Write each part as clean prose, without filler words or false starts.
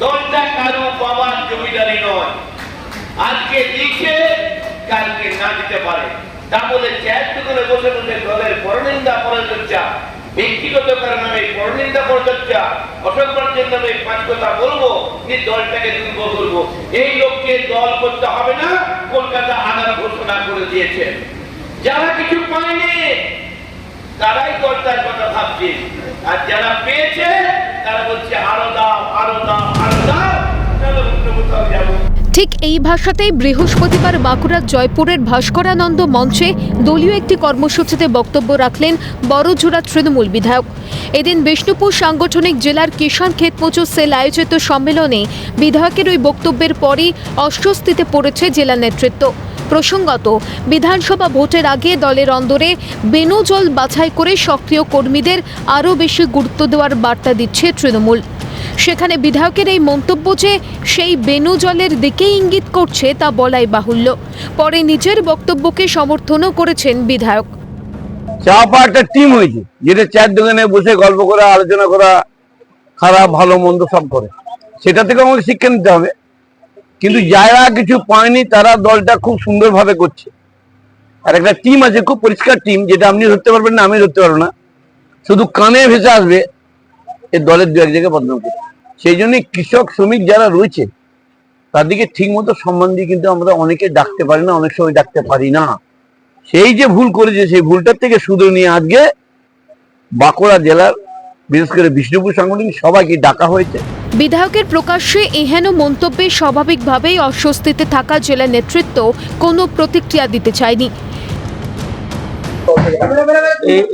দলটা কারো বাবার জমিদারি নয়, আজকে দিচ্ছে কালকে না দিতে পারে। তা বলে চ্যাট করে বসে বসে দলের পরনিন্দা করা চর্চা, ব্যক্তিগত কারণে পরনিন্দা করা চর্চা, অসম্মানের নামে পাঁচ কথা বলবো যে দলটাকে দুর্বল করবো, এই লোককে দল করতে হবে না। কলকাতা আদালত ঘোষণা করে দিয়েছে, যারা কিছু পায়নি তারাই দলটার কথা ভাবছে, আর যারা পেয়েছে তারা বলছে আরো দাও আরো দাও আরো দাও, চলো কোথাও যাবো। ঠিক এই ভাষাতেই বৃহস্পতিবার বাঁকুড়ার জয়পুরের ভাস্করানন্দ মঞ্চে দলীয় একটি কর্মসূচিতে বক্তব্য রাখলেন বড়জোড়া তৃণমূল বিধায়ক। এদিন বিষ্ণুপুর সাংগঠনিক জেলার কিষাণ ক্ষেতমজুর সেল আয়োজিত সম্মেলনে বিধায়কের ওই বক্তব্যের পরই অস্বস্তিতে পড়েছে জেলা নেতৃত্ব। প্রসঙ্গত, বিধানসভা ভোটের আগে দলের অন্দরে বেনজল বাছাই করে সক্রিয় কর্মীদের আরও বেশি গুরুত্ব দেওয়ার বার্তা দিচ্ছে তৃণমূল। সেখানে বিধায়কের এই মন্তব্য যে সেই বেনজলের দিকেই ইঙ্গিত করছে তা বলাই বাহুল্য। পরে নিজের বক্তব্যকে সমর্থনও করেছেন বিধায়ক। চা পা একটা টিম হয়েছে, যেটা চায়ের দোকানে বসে গল্প করা, আলোচনা করা, খারাপ ভালো মন্দ সব করে, সেটা থেকে আমাদের শিক্ষা নিতে হবে। কিন্তু যারা কিছু পায়নি তারা দলটা খুব সুন্দরভাবে করছে, আর একটা টিম আছে, খুব পরিষ্কার টিম, যেটা আপনি ধরতে পারবেন না, আমি ধরতে পারবো না, শুধু কানে ভেসে আসবে এই দলের দু এক জায়গায় বদনাম করছে। সেই জন্য কৃষক শ্রমিক যারা রয়েছে তাদেরকে ঠিক মতো সম্মান দিয়ে কিন্তু আমরা অনেকে ডাকতে পারি না, অনেক সময় ডাকতে পারি না। সেই যে ভুল করেছে সেই ভুলটার থেকে শুধরে নিয়ে আজকে বাঁকুড়া জেলার বিশেষ করে বিষ্ণুপুর সাংগঠনিক সবাইকে ডাকা হয়েছে। বিধায়কের প্রকাশ্যে এহেন মন্তব্যে স্বাভাবিকভাবেই অস্বস্তিতে থাকা জেলা নেতৃত্ব কোনো প্রতিক্রিয়া দিতে চায়নি।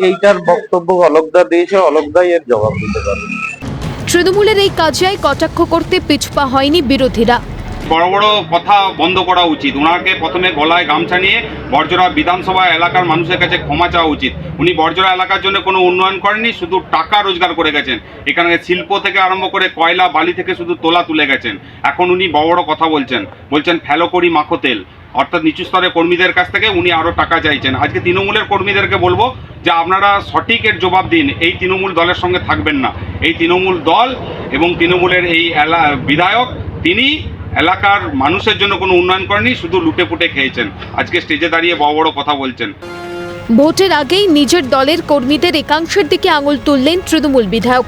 এইটার বক্তব্য অলোকদা দিয়েছে, অলোকদাই এর জবাব দিতে পারবে। তৃণমূলের এই কাজে কটাক্ষ করতে পিছপা হয়নি বিরোধীরা। বড় বড় কথা বন্ধ করা উচিত। ওনাকে প্রথমে গলায় গামছা নিয়ে বড়জোড়া বিধানসভা এলাকার মানুষের কাছে ক্ষমা চাওয়া উচিত। উনি বড়জোড়া এলাকার জন্য কোনো উন্নয়ন করেননি, শুধু টাকা রোজগার করে গেছেন। এখানে শিল্প থেকে আরম্ভ করে কয়লা বালি থেকে শুধু তোলা তুলে গেছেন। এখন উনি বড় বড় কথা বলছেন ফেলো করি মাখো তেল, অর্থাৎ নিচু স্তরের কর্মীদের কাছ থেকে উনি আরও টাকা চাইছেন। আজকে তৃণমূলের কর্মীদেরকে বলবো যে আপনারা সঠিকের জবাব দিন, এই তৃণমূল দলের সঙ্গে থাকবেন না। এই তৃণমূল দল এবং তৃণমূলের এই বিধায়ক তিনি এলাকার মানুষের জন্য কোনো উন্নয়ন করেনি, শুধু লুটে পুটে খেয়েছেন। আজকে স্টেজে দাঁড়িয়ে বড় বড় কথা বলছেন। ভোটের আগেই নিজের দলের কর্মীদের একাংশের দিকে আঙুল তুললেন তৃণমূল বিধায়ক।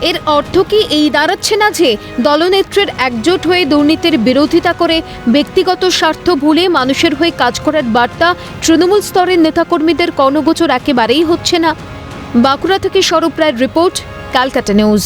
এর অর্থ কি এই দাঁড়াচ্ছে না যে দলনেত্রীর একজোট হয়ে দুর্নীতির বিরোধিতা করে ব্যক্তিগত স্বার্থ ভুলে মানুষের হয়ে কাজ করার বার্তা তৃণমূল স্তরের নেতাকর্মীদের কর্ণগোচর একেবারেই হচ্ছে না? বাঁকুড়া থেকে স্বরূপ রায়ের রিপোর্ট, ক্যালকাটা নিউজ।